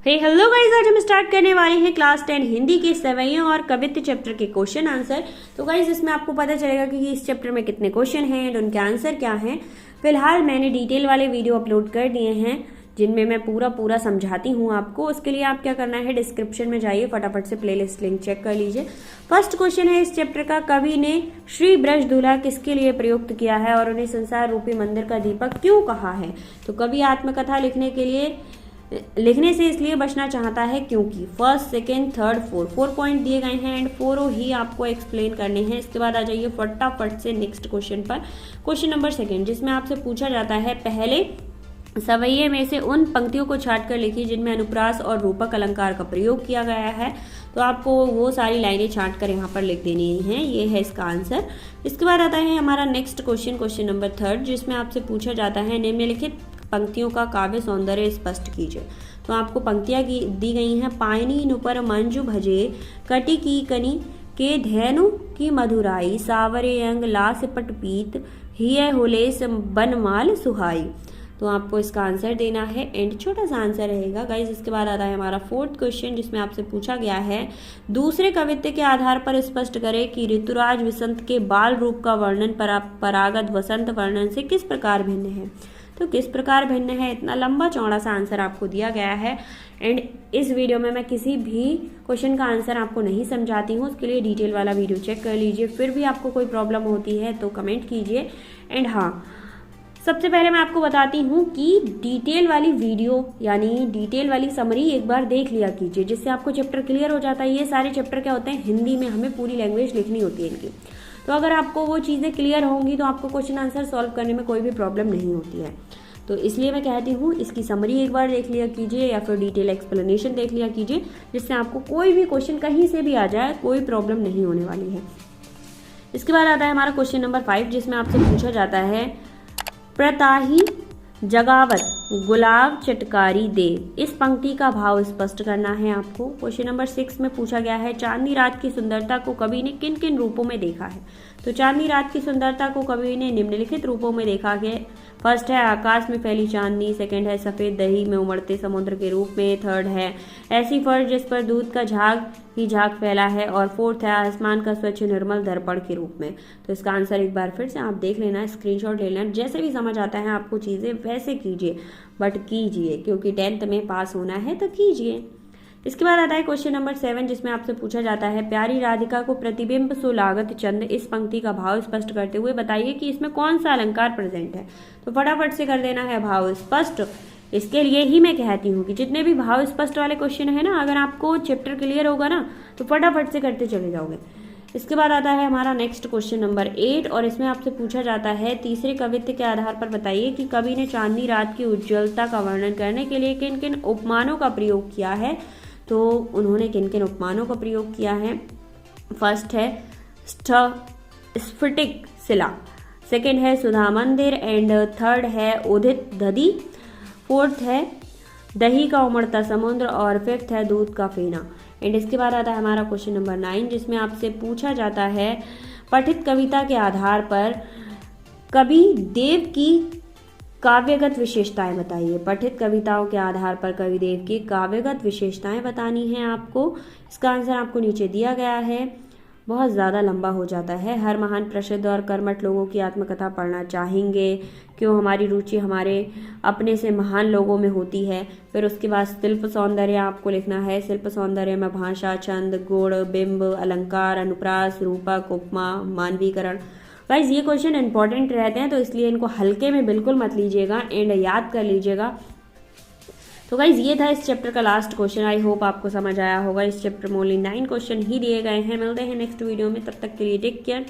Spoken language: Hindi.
हेलो गाइस, आज हम स्टार्ट करने वाले हैं क्लास 10 हिंदी के सवैयों और कवित्व चैप्टर के क्वेश्चन आंसर। तो गाइस इसमें आपको पता चलेगा कि इस चैप्टर में कितने क्वेश्चन हैं और उनके आंसर क्या हैं। फिलहाल मैंने डिटेल वाले वीडियो अपलोड कर दिए हैं जिनमें मैं पूरा समझाती हूँ आपको। उसके लिए आप क्या करना है, डिस्क्रिप्शन में जाइए, फटाफट से प्लेलिस्ट लिंक चेक कर लीजिए। फर्स्ट क्वेश्चन है इस चैप्टर का, कवि ने श्री ब्रजधुला किसके लिए प्रयुक्त किया है और उन्हें संसार रूपी मंदिर का दीपक क्यों कहा है। तो कवि आत्मकथा लिखने से इसलिए बचना चाहता है क्योंकि first, second, third, four point दिए गए हैं एंड फोरों ही आपको एक्सप्लेन करने हैं। इसके बाद आ जाइए फटाफट से नेक्स्ट क्वेश्चन पर। क्वेश्चन नंबर सेकेंड, जिसमें आपसे पूछा जाता है पहले सवैये में से उन पंक्तियों को छाट कर लिखिए जिनमें अनुप्रास और रूपक अलंकार का प्रयोग किया गया है। तो आपको वो सारी लाइनें छाट कर यहाँ पर लिख देनी हैं, ये है इसका आंसर। इसके बाद आता है हमारा next question, question number third, जिसमें आपसे पूछा जाता है निम्नलिखित पंक्तियों का काव्य सौंदर्य स्पष्ट कीजिए। तो आपको पंक्तियां दी गई हैं, पायनी नुपर मंजू भजे कटी की कनी के धैनु की मधुराई सावरे अंग ला सिपट पीत हिय हुलेस बनमाल सुहाई। तो आपको इसका आंसर देना है एंड छोटा सा आंसर रहेगा गाइज। इसके बाद आता है हमारा फोर्थ क्वेश्चन, जिसमें आपसे पूछा गया है दूसरे कवित्व के आधार पर स्पष्ट करें कि ऋतुराज वसंत के बाल रूप का वर्णन परागत वसंत वर्णन से किस प्रकार भिन्न है। तो किस प्रकार भिन्न है, इतना लंबा चौड़ा सा आंसर आपको दिया गया है एंड इस वीडियो में मैं किसी भी क्वेश्चन का आंसर आपको नहीं समझाती हूँ, उसके लिए डिटेल वाला वीडियो चेक कर लीजिए। फिर भी आपको कोई प्रॉब्लम होती है तो कमेंट कीजिए। एंड हाँ, सबसे पहले मैं आपको बताती हूँ कि डिटेल वाली वीडियो यानी डिटेल वाली समरी एक बार देख लिया कीजिए, जिससे आपको चैप्टर क्लियर हो जाता है। ये सारे चैप्टर क्या होते हैं, हिंदी में हमें पूरी लैंग्वेज लिखनी होती है इनकी। तो अगर आपको वो चीज़ें क्लियर होंगी तो आपको क्वेश्चन आंसर सॉल्व करने में कोई भी प्रॉब्लम नहीं होती है। तो इसलिए मैं कहती हूँ इसकी समरी एक बार देख लिया कीजिए या फिर डिटेल एक्सप्लेनेशन देख लिया कीजिए, जिससे आपको कोई भी क्वेश्चन कहीं से भी आ जाए कोई प्रॉब्लम नहीं होने वाली है। इसके बाद आता है हमारा क्वेश्चन नंबर 5, जिसमें आपसे पूछा जाता है प्रताही जगावत गुलाब चटकारी दे, इस पंक्ति का भाव स्पष्ट करना है आपको। क्वेश्चन नंबर 6 में पूछा गया है चांदनी रात की सुंदरता को कवि ने किन किन रूपों में देखा है। तो चांदनी रात की सुंदरता को कवि ने निम्नलिखित रूपों में देखा है। फर्स्ट है आकाश में फैली चांदनी, सेकंड है सफेद दही में उमड़ते समुद्र के रूप में, थर्ड है ऐसी फर्श जिस पर दूध का झाग ही झाग फैला है और फोर्थ है आसमान का स्वच्छ निर्मल दर्पण के रूप में। तो इसका आंसर एक बार फिर से आप देख लेना, स्क्रीनशॉट ले लेना, जैसे भी समझ आता है आपको चीज़ें वैसे कीजिए, बट कीजिए क्योंकि 10th में पास होना है तो कीजिए। इसके बाद आता है क्वेश्चन नंबर 7, जिसमें आपसे पूछा जाता है प्यारी राधिका को प्रतिबिंब सो लागत चंद, इस पंक्ति का भाव स्पष्ट करते हुए बताइए कि इसमें कौन सा अलंकार प्रेजेंट है। तो फटाफट से कर देना है भाव स्पष्ट। इसके लिए ही मैं कहती हूँ कि जितने भी भाव स्पष्ट वाले क्वेश्चन है ना, अगर आपको चैप्टर क्लियर होगा ना तो फटाफट से करते चले जाओगे। इसके बाद आता है हमारा नेक्स्ट क्वेश्चन नंबर 8 और इसमें आपसे पूछा जाता है तीसरे कवित्व के आधार पर बताइए कि कवि ने चांदनी रात की उज्ज्वलता का वर्णन करने के लिए किन किन उपमानों का प्रयोग किया है। तो उन्होंने किन किन उपमानों का प्रयोग किया है। फर्स्ट है स्फटिक शिला, सेकेंड है सुधा मंदिर एंड थर्ड है उदित दधी, फोर्थ है दही का उमड़ता समुद्र और फिफ्थ है दूध का फेना। एंड इसके बाद आता है हमारा क्वेश्चन नंबर 9, जिसमें आपसे पूछा जाता है पठित कविता के आधार पर कवि देव की काव्यगत विशेषताएं बताइए। पठित कविताओं के आधार पर कवि देव की काव्यगत विशेषताएं बतानी है आपको। इसका आंसर आपको नीचे दिया गया है, बहुत ज़्यादा लंबा हो जाता है। हर महान प्रसिद्ध और कर्मठ लोगों की आत्मकथा पढ़ना चाहेंगे, क्यों हमारी रुचि हमारे अपने से महान लोगों में होती है। फिर उसके बाद शिल्प सौंदर्य आपको लिखना है। शिल्प सौंदर्य में भाषा, छंद, गुण, बिंब, अलंकार, अनुप्रास, रूपक, उपमा, मानवीकरण। गाइज ये क्वेश्चन इंपॉर्टेंट रहते हैं तो इसलिए इनको हल्के में बिल्कुल मत लीजिएगा एंड याद कर लीजिएगा। तो गाइज ये था इस चैप्टर का लास्ट क्वेश्चन। आई होप आपको समझ आया होगा। इस चैप्टर में ओनली 9 क्वेश्चन ही दिए गए हैं। मिलते हैं नेक्स्ट वीडियो में, तब तक के लिए टेक केयर।